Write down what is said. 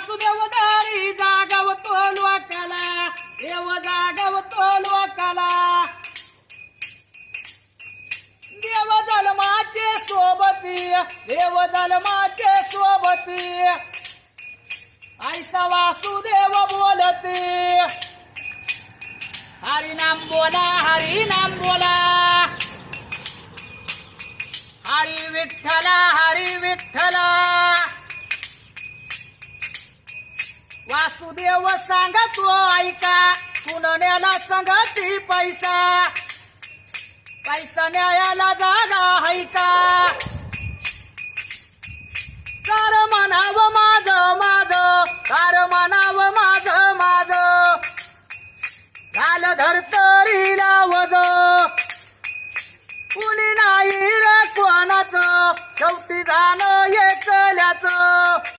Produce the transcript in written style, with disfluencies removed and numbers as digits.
वासुदेव दारी जागवतो लोकाला, देव जागवतो लोकाला। देव जन्माचे सोबती, देव जन्माचे सोबती, ऐसा वासुदेव बोलते। हरि नाम बोला, हरि नाम बोला, हरि विठ्ठला, हरि विठ्ठला। वासुदेव सांगतो ऐका, पुनण्याला संगती पैसा, पैसा न्यायाला जागा है का। कार म्हणाव माझ माझ, कार म्हणाव माझ माझ, घाल धरतरीला वज, कुणी नाही रे कोणाचं, शेवटी झालं एकल्याचं।